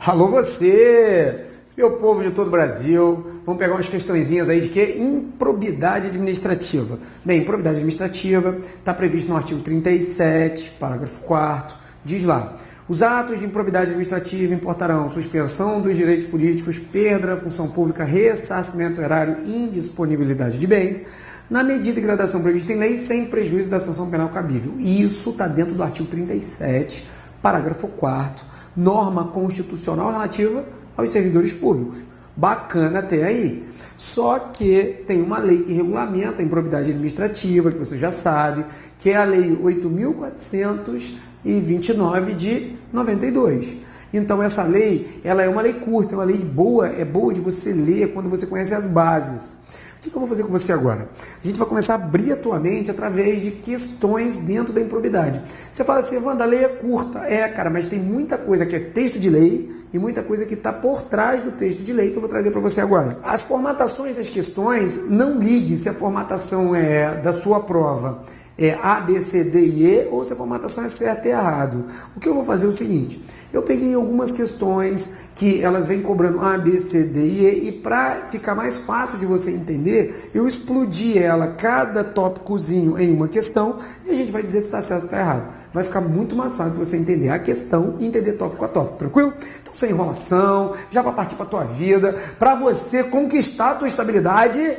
Alô você, meu povo de todo o Brasil, vamos pegar umas questõezinhas aí de que improbidade administrativa. Bem, improbidade administrativa está previsto no artigo 37, parágrafo 4º, diz lá: os atos de improbidade administrativa importarão suspensão dos direitos políticos, perda da função pública, ressarcimento erário e indisponibilidade de bens, na medida e gradação prevista em lei, sem prejuízo da sanção penal cabível. Isso está dentro do artigo 37, parágrafo 4º, norma constitucional relativa aos servidores públicos. Bacana até aí. Só que tem uma lei que regulamenta a improbidade administrativa, que você já sabe, que é a Lei 8.429 de 92. Então essa lei, ela é uma lei curta, é uma lei boa, é boa de você ler quando você conhece as bases. O que eu vou fazer com você agora? A gente vai começar a abrir a tua mente através de questões dentro da improbidade. Você fala assim, Evandro, a lei é curta. É, cara, mas tem muita coisa que é texto de lei e muita coisa que está por trás do texto de lei que eu vou trazer para você agora. As formatações das questões, não ligue se a formatação é da sua prova é A, B, C, D e E, ou se a formatação é certa e errado. O que eu vou fazer é o seguinte: eu peguei algumas questões que elas vêm cobrando A, B, C, D e E, e para ficar mais fácil de você entender, eu explodi ela, cada tópicozinho em uma questão, e a gente vai dizer se está certo ou está errado. Vai ficar muito mais fácil você entender a questão e entender tópico a tópico, tranquilo? Então, sem enrolação, já para partir para a tua vida, para você conquistar a tua estabilidade,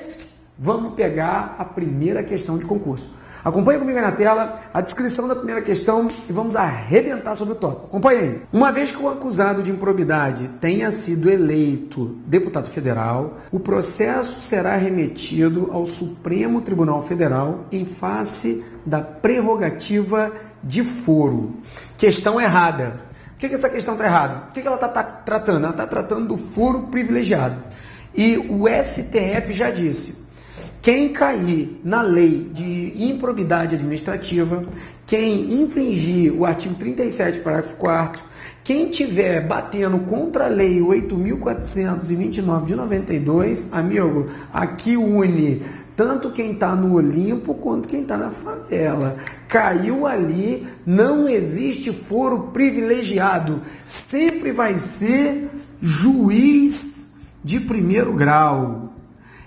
vamos pegar a primeira questão de concurso. Acompanhe comigo aí na tela a descrição da primeira questão e vamos arrebentar sobre o tópico. Acompanhe aí. Uma vez que o acusado de improbidade tenha sido eleito deputado federal, o processo será remetido ao Supremo Tribunal Federal em face da prerrogativa de foro. Questão errada. Por que essa questão está errada? O que ela está tratando? Ela está tratando do foro privilegiado. E o STF já disse: quem cair na lei de improbidade administrativa, quem infringir o artigo 37, parágrafo 4º, quem tiver batendo contra a lei 8.429 de 92, amigo, aqui une tanto quem está no Olimpo quanto quem está na favela. Caiu ali, não existe foro privilegiado. Sempre vai ser juiz de primeiro grau.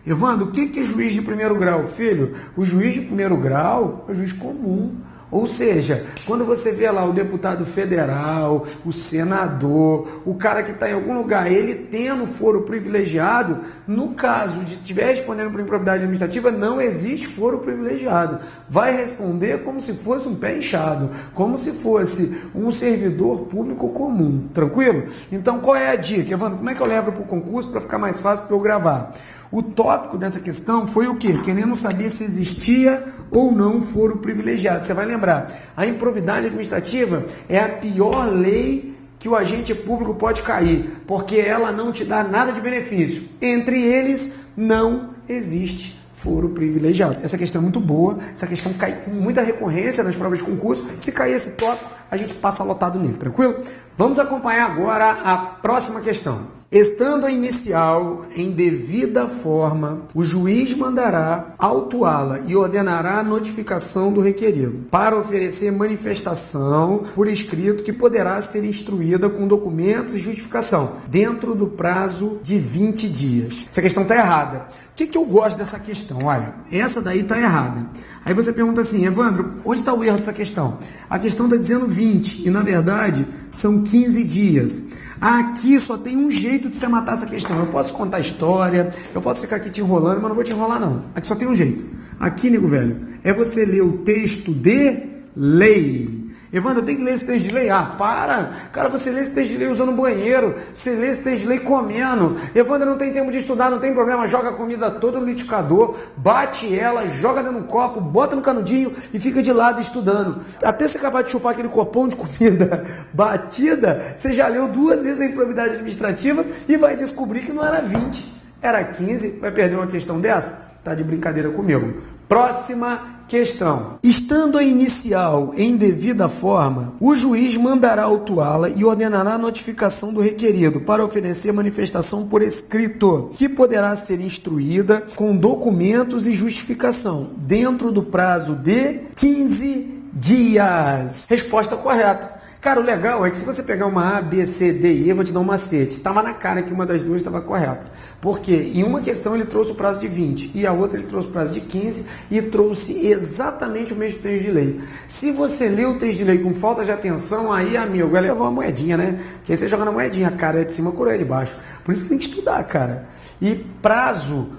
Evandro, o que é juiz de primeiro grau, filho? O juiz de primeiro grau é o juiz comum. Ou seja, quando você vê lá o deputado federal, o senador, o cara que está em algum lugar, ele tendo foro privilegiado, no caso de estiver respondendo por improbidade administrativa, não existe foro privilegiado. Vai responder como se fosse um pé inchado, como se fosse um servidor público comum. Tranquilo? Então, qual é a dica, Evandro? Como é que eu levo para o concurso para ficar mais fácil para eu gravar? O tópico dessa questão foi o quê? Querendo saber se existia ou não foro privilegiado. Você vai lembrar, a improbidade administrativa é a pior lei que o agente público pode cair, porque ela não te dá nada de benefício. Entre eles, não existe foro privilegiado. Essa questão é muito boa, essa questão cai com muita recorrência nas provas de concurso. Se cair esse tópico, a gente passa lotado nele, tranquilo? Vamos acompanhar agora a próxima questão. Estando a inicial em devida forma, o juiz mandará autuá-la e ordenará a notificação do requerido, para oferecer manifestação por escrito que poderá ser instruída com documentos e justificação, dentro do prazo de 20 dias. Essa questão está errada. O que eu gosto dessa questão? Olha, essa daí está errada. Aí você pergunta assim, Evandro, onde está o erro dessa questão? A questão está dizendo 20 e, na verdade, são 15 dias. Aqui só tem um jeito de você matar essa questão. Eu posso contar a história, eu posso ficar aqui te enrolando, mas não vou te enrolar não. Aqui só tem um jeito. Aqui, nego velho, é você ler o texto de lei. Evandro, eu tenho que ler esse texto de lei? Ah, para! Cara, você lê esse texto de lei usando o banheiro, você lê esse texto de lei comendo. Evandro, não tem tempo de estudar, não tem problema, joga a comida toda no liquidificador, bate ela, joga dentro do copo, bota no canudinho e fica de lado estudando. Até ser capaz de chupar aquele copão de comida batida, você já leu 2 vezes a improbidade administrativa e vai descobrir que não era 20, era 15. Vai perder uma questão dessa? Tá de brincadeira comigo. Próxima questão. Estando a inicial em devida forma, o juiz mandará autuá-la e ordenará a notificação do requerido para oferecer manifestação por escrito, que poderá ser instruída com documentos e justificação, dentro do prazo de 15 dias. Resposta correta. Cara, o legal é que se você pegar uma A, B, C, D e E, eu vou te dar um macete. Tava na cara que uma das duas estava correta. Porque em uma questão ele trouxe o prazo de 20 e a outra ele trouxe o prazo de 15 e trouxe exatamente o mesmo texto de lei. Se você lê o texto de lei com falta de atenção, aí, amigo, vai levar uma moedinha, né? Porque aí você joga na moedinha, a cara é de cima, a coroa é de baixo. Por isso tem que estudar, cara. E prazo,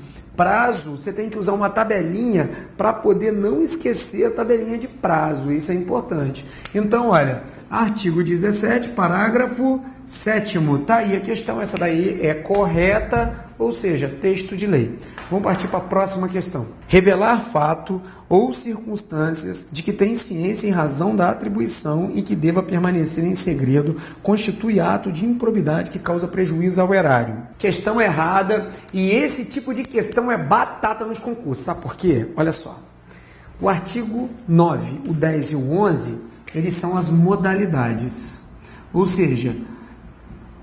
você tem que usar uma tabelinha para poder não esquecer a tabelinha de prazo, isso é importante. Então, olha, artigo 17, parágrafo 7º, tá aí a questão, essa daí é correta, ou seja, texto de lei. Vamos partir para a próxima questão. Revelar fato ou circunstâncias de que tem ciência em razão da atribuição e que deva permanecer em segredo constitui ato de improbidade que causa prejuízo ao erário. Questão errada, e esse tipo de questão é batata nos concursos. Sabe por quê? Olha só. O artigo 9, o 10 e o 11, eles são as modalidades. Ou seja,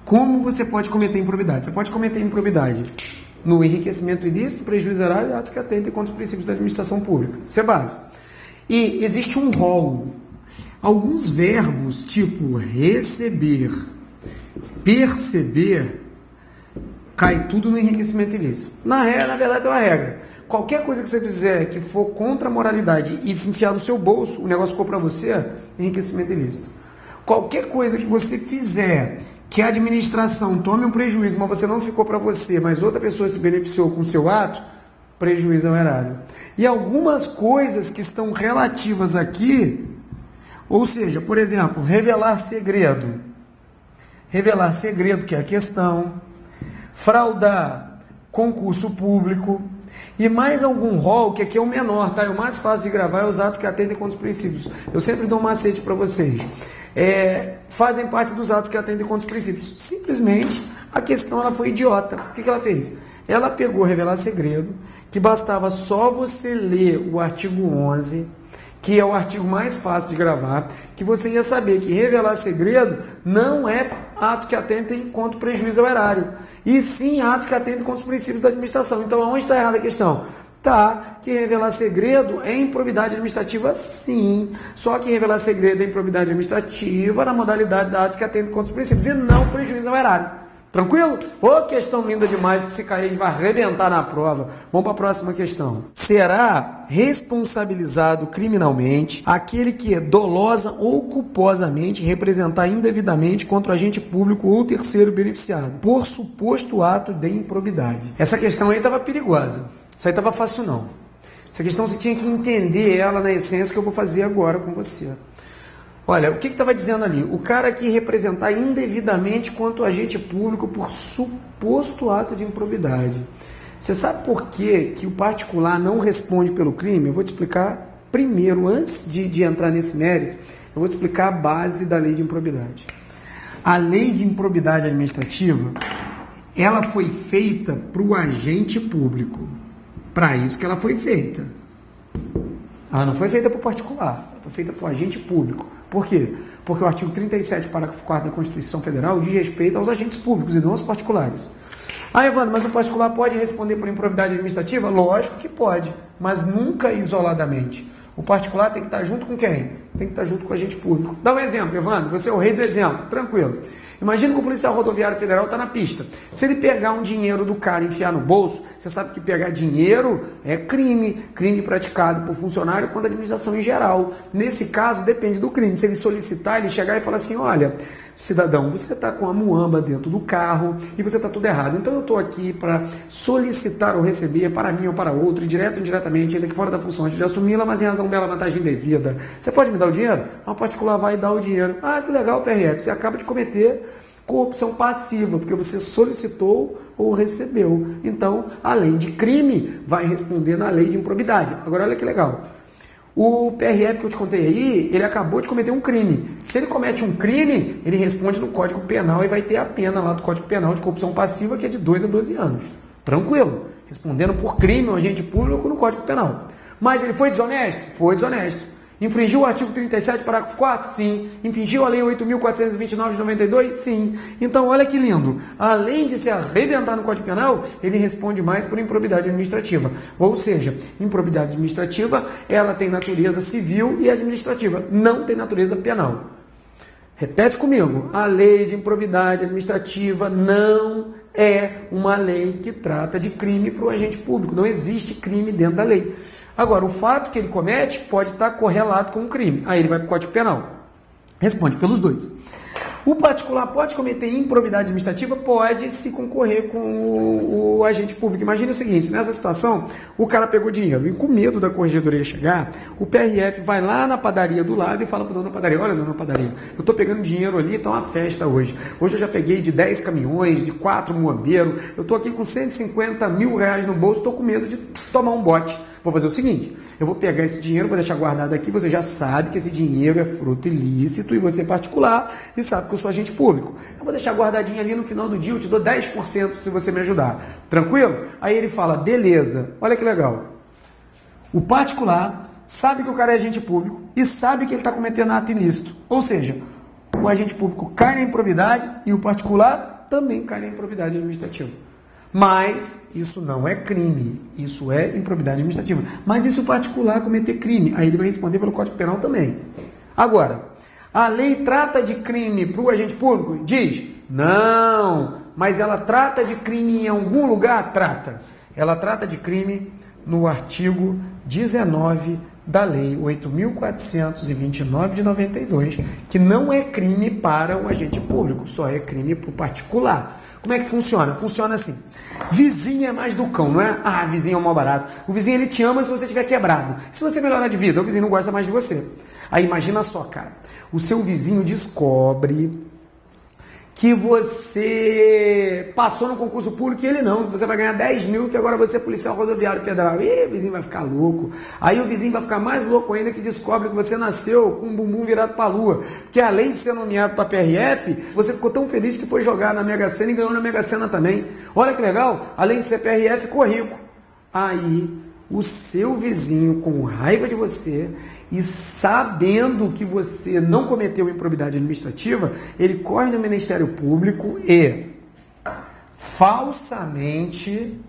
como você pode cometer improbidade? Você pode cometer improbidade no enriquecimento ilícito, prejuízo erário e atos que atentem contra os princípios da administração pública. Isso é básico. E existe um rol. Alguns verbos, tipo receber, perceber, cai tudo no enriquecimento ilícito. Na verdade, tem uma regra. Qualquer coisa que você fizer que for contra a moralidade e enfiar no seu bolso, o negócio ficou para você, enriquecimento ilícito. Qualquer coisa que você fizer que a administração tome um prejuízo, mas você não ficou para você, mas outra pessoa se beneficiou com o seu ato, prejuízo ao erário. E algumas coisas que estão relativas aqui, ou seja, por exemplo, revelar segredo. Revelar segredo, que é a questão. Fraudar concurso público. E mais algum rol, que aqui é o menor, tá? É o mais fácil de gravar, é os atos que atendem contra os princípios. Eu sempre dou um macete para vocês. Fazem parte dos atos que atendem contra os princípios. Simplesmente, a questão ela foi idiota. O que ela fez? Ela pegou revelar segredo, que bastava só você ler o artigo 11, que é o artigo mais fácil de gravar, que você ia saber que revelar segredo não é ato que atentem contra o prejuízo ao erário, e sim atos que atentem contra os princípios da administração. Então, aonde está errada a questão? Tá, que revelar segredo é improbidade administrativa, sim. Só que revelar segredo é improbidade administrativa na modalidade de atos que atentem contra os princípios e não prejuízo ao erário. Tranquilo? Ô, questão linda demais que se cair a gente vai arrebentar na prova. Vamos para a próxima questão. Será responsabilizado criminalmente aquele que dolosa ou culposamente representar indevidamente contra o agente público ou terceiro beneficiado por suposto ato de improbidade? Essa questão aí estava perigosa. Isso aí estava fácil não. Essa questão você tinha que entender ela na essência que eu vou fazer agora com você. Olha, o que estava dizendo ali? O cara que representar indevidamente contra o agente público por suposto ato de improbidade. Você sabe por que o particular não responde pelo crime? Eu vou te explicar primeiro, antes de entrar nesse mérito, eu vou te explicar a base da lei de improbidade. A lei de improbidade administrativa, ela foi feita para o agente público. Para isso que ela foi feita. Ela não foi feita para o particular, ela foi feita para o agente público. Por quê? Porque o artigo 37, parágrafo 4º da Constituição Federal diz respeito aos agentes públicos e não aos particulares. Ah, Evandro, mas o particular pode responder por improbidade administrativa? Lógico que pode, mas nunca isoladamente. O particular tem que estar junto com quem? Tem que estar junto com o agente público. Dá um exemplo, Evandro, você é o rei do exemplo, tranquilo. Imagina que o policial rodoviário federal está na pista. Se ele pegar um dinheiro do cara e enfiar no bolso, você sabe que pegar dinheiro é crime praticado por funcionário contra a administração em geral. Nesse caso, depende do crime. Se ele solicitar, ele chegar e falar assim, olha, cidadão, você está com a muamba dentro do carro e você está tudo errado. Então eu estou aqui para solicitar ou receber para mim ou para outro, direto ou indiretamente, ainda que fora da função de assumi-la, mas em razão dela vantagem devida. Você pode me dar o dinheiro? O particular vai dar o dinheiro. Ah, que legal, PRF. Você acaba de cometer corrupção passiva, porque você solicitou ou recebeu. Então, além de crime, vai responder na lei de improbidade. Agora, olha que legal. O PRF que eu te contei aí, ele acabou de cometer um crime. Se ele comete um crime, ele responde no Código Penal e vai ter a pena lá do Código Penal de corrupção passiva, que é de 2 a 12 anos. Tranquilo. Respondendo por crime ao agente público no Código Penal. Mas ele foi desonesto? Foi desonesto. Infringiu o artigo 37, parágrafo 4? Sim. Infringiu a lei 8.429 de 92? Sim. Então, olha que lindo. Além de se arrebentar no Código Penal, ele responde mais por improbidade administrativa. Ou seja, improbidade administrativa, ela tem natureza civil e administrativa, não tem natureza penal. Repete comigo, a lei de improbidade administrativa não é uma lei que trata de crime para o agente público. Não existe crime dentro da lei. Agora, o fato que ele comete pode estar correlato com um crime. Aí ele vai para o Código Penal. Responde pelos dois. O particular pode cometer improbidade administrativa? Pode, se concorrer com o agente público. Imagine o seguinte, nessa situação, o cara pegou dinheiro e com medo da corregedoria chegar, o PRF vai lá na padaria do lado e fala para o dono da padaria, olha, dona padaria, eu estou pegando dinheiro ali, está uma festa hoje. Hoje eu já peguei de 10 caminhões, de 4 muambeiros, eu estou aqui com 150 mil reais no bolso, estou com medo de tomar um bote. Vou fazer o seguinte, eu vou pegar esse dinheiro, vou deixar guardado aqui, você já sabe que esse dinheiro é fruto ilícito e você é particular e sabe que eu sou agente público. Eu vou deixar guardadinho ali no final do dia, eu te dou 10% se você me ajudar. Tranquilo? Aí ele fala, beleza, olha que legal. O particular sabe que o cara é agente público e sabe que ele está cometendo ato ilícito. Ou seja, o agente público cai na improbidade e o particular também cai na improbidade administrativa. Mas isso não é crime, isso é improbidade administrativa. Mas e se o particular cometer crime? Aí ele vai responder pelo Código Penal também. Agora, a lei trata de crime para o agente público? Diz, não, mas ela trata de crime em algum lugar? Trata. Ela trata de crime no artigo 19 da Lei 8.429 de 92, que não é crime para o agente público, só é crime para o particular. Como é que funciona? Funciona assim. Vizinho é mais do cão, não é? Ah, vizinho é um mal barato. O vizinho, ele te ama se você estiver quebrado. Se você melhorar de vida, o vizinho não gosta mais de você. Aí imagina só, cara. O seu vizinho descobre que você passou no concurso público e ele não, que você vai ganhar 10 mil, que agora você é policial rodoviário federal. E o vizinho vai ficar louco. Aí o vizinho vai ficar mais louco ainda, que descobre que você nasceu com um bumbum virado para a lua. Porque além de ser nomeado para PRF, você ficou tão feliz que foi jogar na Mega Sena e ganhou na Mega Sena também. Olha que legal, além de ser PRF, ficou rico. Aí o seu vizinho, com raiva de você e sabendo que você não cometeu improbidade administrativa, ele corre no Ministério Público e falsamente,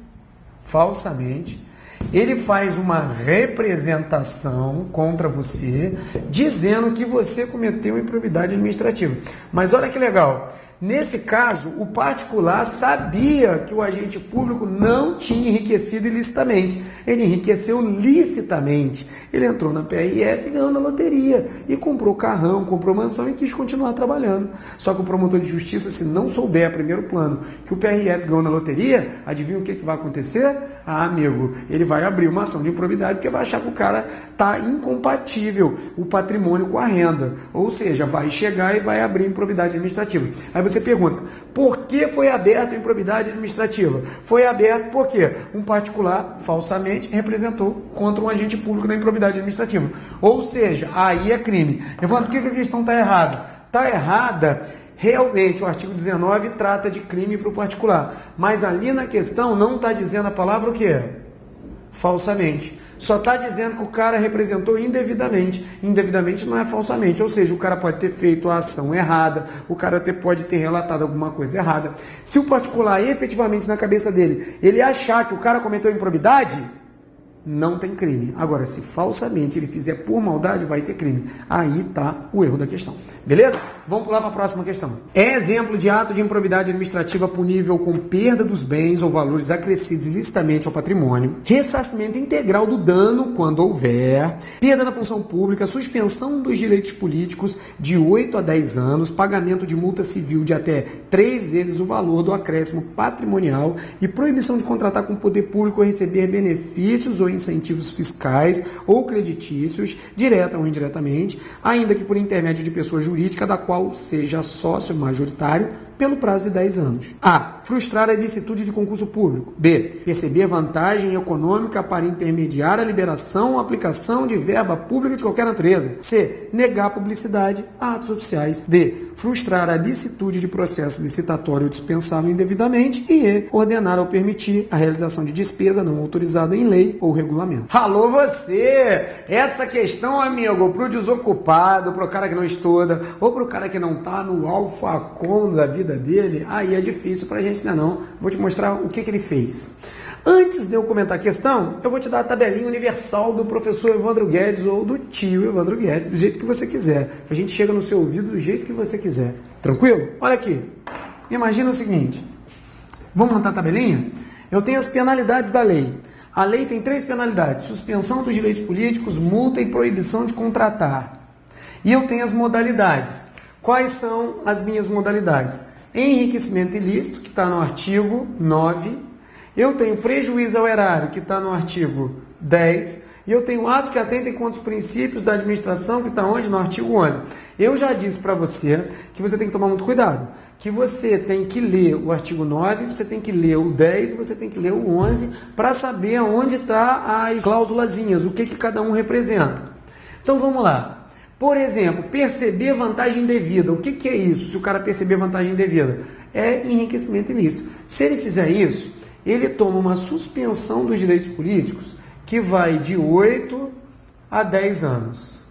ele faz uma representação contra você, dizendo que você cometeu improbidade administrativa. Mas olha que legal, nesse caso, o particular sabia que o agente público não tinha enriquecido ilicitamente. Ele enriqueceu licitamente. Ele entrou na PRF, ganhou na loteria e comprou carrão, comprou mansão e quis continuar trabalhando. Só que o promotor de justiça, se não souber a primeiro plano que o PRF ganhou na loteria, adivinha o que vai acontecer? Ah, amigo, ele vai abrir uma ação de improbidade porque vai achar que o cara está incompatível o patrimônio com a renda. Ou seja, vai chegar e vai abrir improbidade administrativa. Aí você pergunta, por que foi aberto a improbidade administrativa? Foi aberto porque um particular falsamente representou contra um agente público na improbidade administrativa. Ou seja, aí é crime. Evandro, por que a questão está errada? Está errada. Realmente, o artigo 19 trata de crime para o particular. Mas ali na questão não está dizendo a palavra o quê? Falsamente. Só está dizendo que o cara representou indevidamente. Indevidamente não é falsamente. Ou seja, o cara pode ter feito a ação errada, o cara pode ter relatado alguma coisa errada. Se o particular, efetivamente, na cabeça dele, ele achar que o cara cometeu improbidade, não tem crime. Agora, se falsamente ele fizer por maldade, vai ter crime. Aí está o erro da questão. Beleza? Vamos pular para a próxima questão. É exemplo de ato de improbidade administrativa punível com perda dos bens ou valores acrescidos ilicitamente ao patrimônio, ressarcimento integral do dano, quando houver, perda da função pública, suspensão dos direitos políticos de 8 a 10 anos, pagamento de multa civil de até 3 vezes o valor do acréscimo patrimonial e proibição de contratar com o poder público ou receber benefícios ou incentivos fiscais ou creditícios, direta ou indiretamente, ainda que por intermédio de pessoa jurídica da qual seja sócio majoritário, pelo prazo de 10 anos. A. Frustrar a ilicitude de concurso público. B. Receber vantagem econômica para intermediar a liberação ou aplicação de verba pública de qualquer natureza. C. Negar publicidade a atos oficiais. D. Frustrar a licitude de processo licitatório ou dispensá-lo indevidamente. E E. Ordenar ou permitir a realização de despesa não autorizada em lei ou regulamento. Alô você! Essa questão, amigo, pro desocupado, pro cara que não estuda, ou pro cara que não tá no alfacom da vida vida dele, aí é difícil para a gente, não. Vou te mostrar o que ele fez. Antes de eu comentar a questão, eu vou te dar a tabelinha universal do professor Evandro Guedes ou do tio Evandro Guedes, do jeito que você quiser. A gente chega no seu ouvido do jeito que você quiser. Tranquilo? Olha aqui. Imagina o seguinte. Vamos montar a tabelinha? Eu tenho as penalidades da lei. A lei tem 3 penalidades: suspensão dos direitos políticos, multa e proibição de contratar. E eu tenho as modalidades. Quais são as minhas modalidades? Enriquecimento ilícito, que está no artigo 9. Eu tenho prejuízo ao erário, que está no artigo 10. E eu tenho atos que atentem contra os princípios da administração, que está onde? No artigo 11. Eu já disse para você que você tem que tomar muito cuidado. Que você tem que ler o artigo 9, você tem que ler o 10 e você tem que ler o 11 para saber onde está as cláusulazinhas, o que cada um representa. Então vamos lá. Por exemplo, perceber vantagem indevida. O que é isso, se o cara perceber vantagem indevida? É enriquecimento ilícito. Se ele fizer isso, ele toma uma suspensão dos direitos políticos que vai de 8 a 10 anos.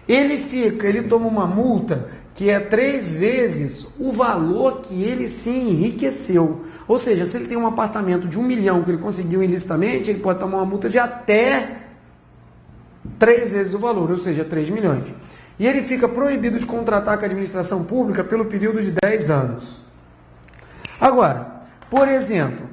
Ele toma uma multa que é 3 vezes o valor que ele se enriqueceu. Ou seja, se ele tem um apartamento de 1 milhão que ele conseguiu ilicitamente, ele pode tomar uma multa de até 3 vezes o valor, ou seja, 3 milhões. E ele fica proibido de contratar com a administração pública pelo período de 10 anos. Agora, por exemplo,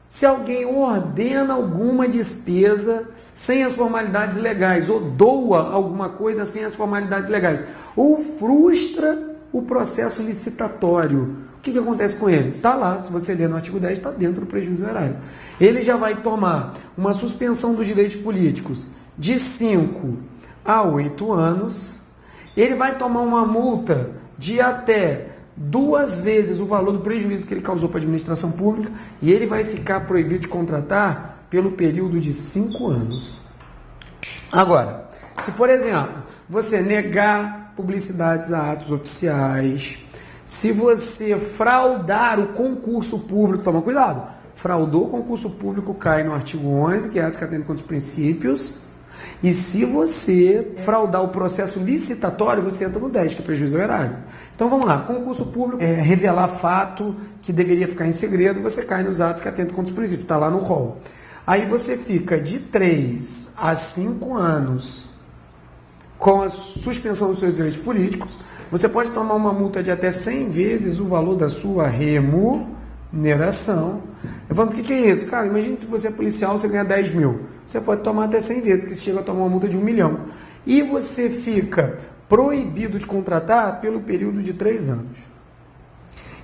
se alguém ordena alguma despesa sem as formalidades legais, ou doa alguma coisa sem as formalidades legais, ou frustra o processo licitatório, o que acontece com ele? Está lá, se você ler no artigo 10, está dentro do prejuízo erário. Ele já vai tomar uma suspensão dos direitos políticos de 5 a 8 anos, ele vai tomar uma multa de até 2 vezes o valor do prejuízo que ele causou para a administração pública e ele vai ficar proibido de contratar pelo período de 5 anos. Agora, se por exemplo, você negar publicidades a atos oficiais, se você fraudar o concurso público, toma cuidado, fraudou o concurso público, cai no artigo 11, que é atos que atentam contra os princípios, e se você fraudar o processo licitatório, você entra no 10, que é prejuízo ao erário. Então vamos lá, concurso público é revelar fato que deveria ficar em segredo, você cai nos atos que atentam contra os princípios, está lá no rol. Aí você fica de 3 a 5 anos com a suspensão dos seus direitos políticos, você pode tomar uma multa de até 100 vezes o valor da sua remuneração. Evandro, o que é isso? Cara, imagine se você é policial, você ganha 10 mil. Você pode tomar até 100 vezes, que chega a tomar uma multa de 1 milhão. E você fica proibido de contratar pelo período de 3 anos.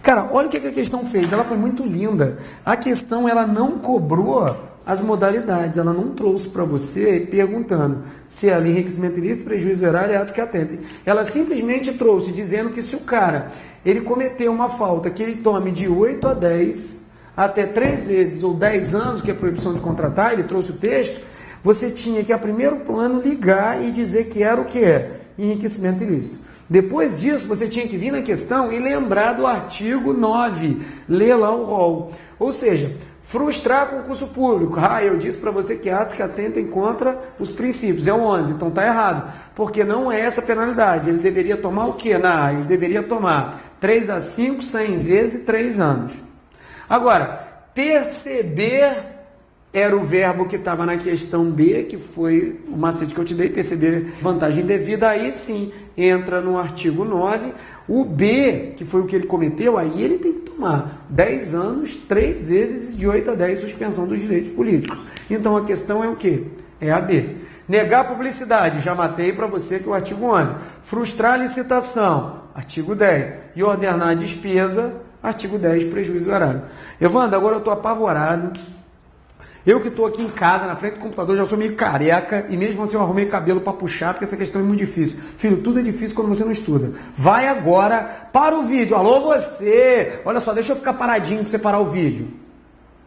Cara, olha o que a questão fez. Ela foi muito linda. A questão, ela não cobrou as modalidades. Ela não trouxe para você perguntando se é enriquecimento ilícito, prejuízo erário e atos que atentem. Ela simplesmente trouxe dizendo que se o cara ele cometeu uma falta que ele tome de 8 a 10 até 3 vezes ou 10 anos, que é a proibição de contratar, ele trouxe o texto, você tinha que a primeiro plano ligar e dizer que era o que é enriquecimento ilícito. Depois disso, você tinha que vir na questão e lembrar do artigo 9, ler lá o rol. Ou seja, frustrar concurso público. Eu disse para você que atos que atentem contra os princípios. É o 11, então está errado. Porque não é essa penalidade. Ele deveria tomar o quê? Ele deveria tomar 3 a 5, 100 vezes 3 anos. Agora, perceber era o verbo que estava na questão B, que foi o macete que eu te dei, perceber vantagem indevida, aí sim, entra no artigo 9. O B, que foi o que ele cometeu, aí ele tem que tomar 10 anos, 3 vezes de 8 a 10, suspensão dos direitos políticos. Então a questão é o quê? É a B. Negar publicidade, já matei para você que é o artigo 11. Frustrar a licitação, artigo 10. E ordenar a despesa, artigo 10, prejuízo erário. Evandro, agora eu estou apavorado. Eu que estou aqui em casa, na frente do computador, já sou meio careca e mesmo assim eu arrumei cabelo para puxar, porque essa questão é muito difícil. Filho, tudo é difícil quando você não estuda. Vai agora, para o vídeo. Alô, você! Olha só, deixa eu ficar paradinho para você parar o vídeo.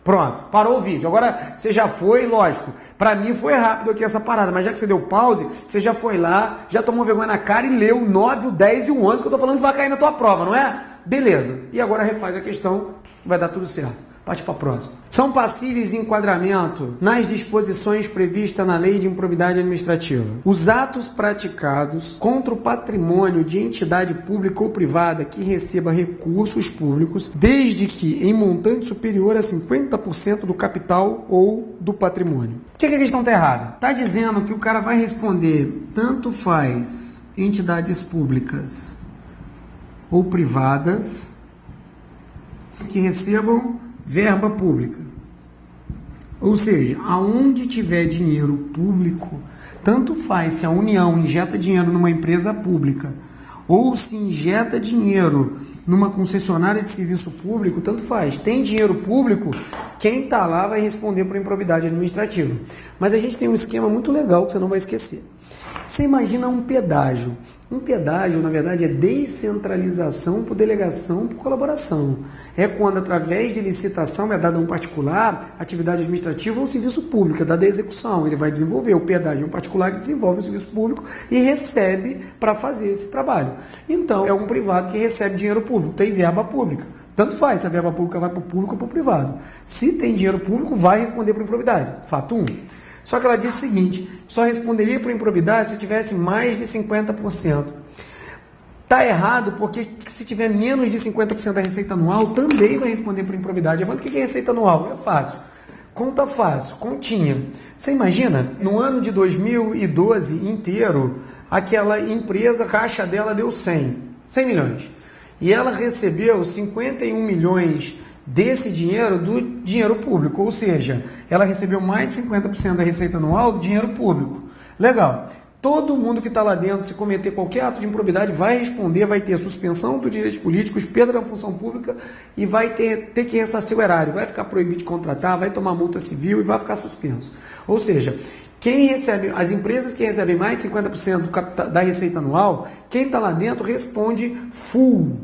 Pronto, parou o vídeo. Agora você já foi, lógico, para mim foi rápido aqui essa parada, mas já que você deu pause, você já foi lá, já tomou vergonha na cara e leu o 9, o 10 e o 11 que eu tô falando que vai cair na tua prova, não é? Beleza. E agora refaz a questão que vai dar tudo certo. Parte para a próxima. São passíveis de enquadramento nas disposições previstas na Lei de Improbidade Administrativa os atos praticados contra o patrimônio de entidade pública ou privada que receba recursos públicos, desde que em montante superior a 50% do capital ou do patrimônio. Por que a questão está errada? Está dizendo que o cara vai responder tanto faz entidades públicas ou privadas que recebam verba pública. Ou seja, aonde tiver dinheiro público, tanto faz se a União injeta dinheiro numa empresa pública ou se injeta dinheiro numa concessionária de serviço público, tanto faz. Tem dinheiro público, quem está lá vai responder por improbidade administrativa. Mas a gente tem um esquema muito legal que você não vai esquecer. Você imagina um pedágio. Um pedágio, na verdade, é descentralização por delegação por colaboração. É quando, através de licitação, é dada a um particular atividade administrativa ou serviço público, é dada a execução. Ele vai desenvolver. O pedágio é um particular que desenvolve um serviço público e recebe para fazer esse trabalho. Então, é um privado que recebe dinheiro público, tem verba pública. Tanto faz se a verba pública vai para o público ou para o privado. Se tem dinheiro público, vai responder por improbidade. Fato 1. Só que ela diz o seguinte, só responderia por improbidade se tivesse mais de 50%. Está errado porque se tiver menos de 50% da receita anual, também vai responder por improbidade. O que é receita anual? É fácil. Conta fácil, continha. Você imagina, no ano de 2012 inteiro, aquela empresa, a caixa dela deu 100 milhões. E ela recebeu 51 milhões desse dinheiro do dinheiro público, ou seja, ela recebeu mais de 50% da receita anual do dinheiro público. Legal. Todo mundo que está lá dentro, se cometer qualquer ato de improbidade, vai responder, vai ter suspensão dos direitos políticos, perda da função pública e vai ter que ressarcir o erário, vai ficar proibido de contratar, vai tomar multa civil e vai ficar suspenso. Ou seja, as empresas que recebem mais de 50% da receita anual, quem está lá dentro responde full,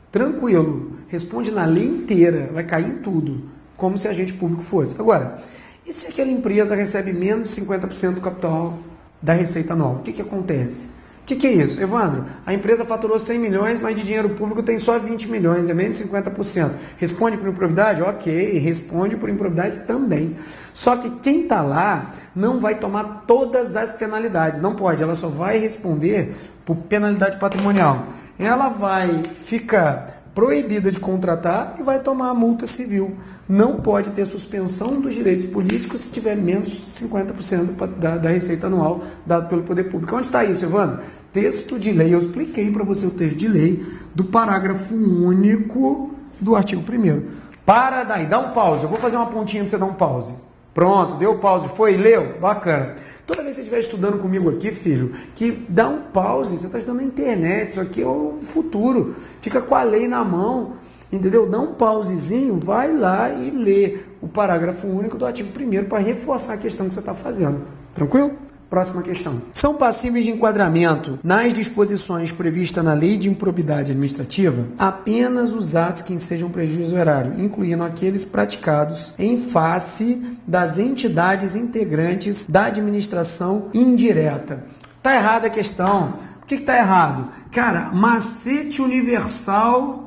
tranquilo. Responde na lei inteira, vai cair em tudo, como se agente público fosse. Agora, e se aquela empresa recebe menos de 50% do capital da receita anual? O que acontece? O que é isso? Evandro, a empresa faturou 100 milhões, mas de dinheiro público tem só 20 milhões, é menos de 50%. Responde por improbidade? Ok, responde por improbidade também. Só que quem está lá não vai tomar todas as penalidades, não pode, ela só vai responder por penalidade patrimonial. Ela vai ficar proibida de contratar e vai tomar a multa civil. Não pode ter suspensão dos direitos políticos se tiver menos de 50% da receita anual dado pelo poder público. Onde está isso, Evandro? Texto de lei. Eu expliquei para você o texto de lei do parágrafo único do artigo 1º. Para daí, dá um pause. Eu vou fazer uma pontinha para você dar um pause. Pronto, deu pause, foi, leu? Bacana. Toda vez que você estiver estudando comigo aqui, filho, que dá um pause, você está estudando na internet, isso aqui é o futuro. Fica com a lei na mão, entendeu? Dá um pausezinho, vai lá e lê o parágrafo único do artigo 1º para reforçar a questão que você está fazendo. Tranquilo? Próxima questão. São passíveis de enquadramento nas disposições previstas na Lei de Improbidade Administrativa apenas os atos que ensejam prejuízo ao erário, incluindo aqueles praticados em face das entidades integrantes da administração indireta. Está errada a questão. O que está errado? Cara, macete universal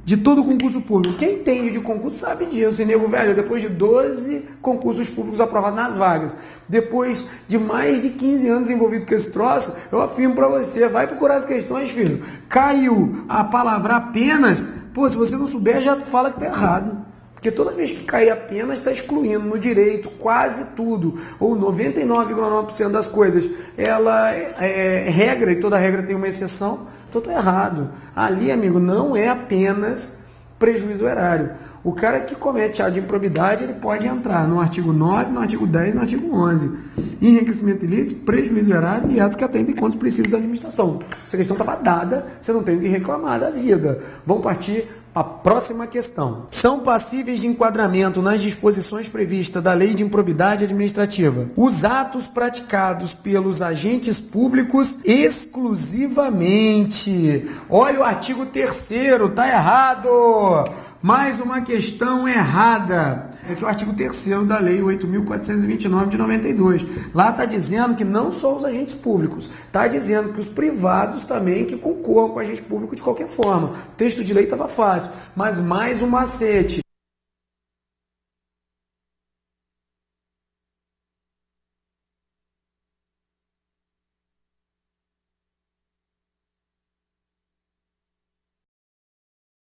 de todo concurso público. Quem entende de concurso sabe disso, e nego, velho, depois de 12 concursos públicos aprovados nas vagas, depois de mais de 15 anos envolvido com esse troço, eu afirmo para você, vai procurar as questões, filho. Caiu a palavra apenas, pô, se você não souber, já fala que tá errado. Porque toda vez que cair apenas, está excluindo no direito quase tudo, ou 99,9% das coisas. Ela é regra, e toda regra tem uma exceção. Então está errado. Ali, amigo, não é apenas prejuízo erário. O cara que comete ato de improbidade, ele pode entrar no artigo 9, no artigo 10, no artigo 11. Enriquecimento ilícito, prejuízo erário e atos que atendem contra os princípios da administração. Essa questão estava dada, você não tem o que reclamar da vida. Vamos partir para a próxima questão. São passíveis de enquadramento nas disposições previstas da Lei de Improbidade Administrativa os atos praticados pelos agentes públicos exclusivamente. Olha o artigo 3º, tá errado! Mais uma questão errada. Esse aqui é o artigo 3º da Lei 8.429 de 92. Lá está dizendo que não só os agentes públicos, está dizendo que os privados também que concorram com o agente público de qualquer forma. O texto de lei estava fácil, mas mais um macete.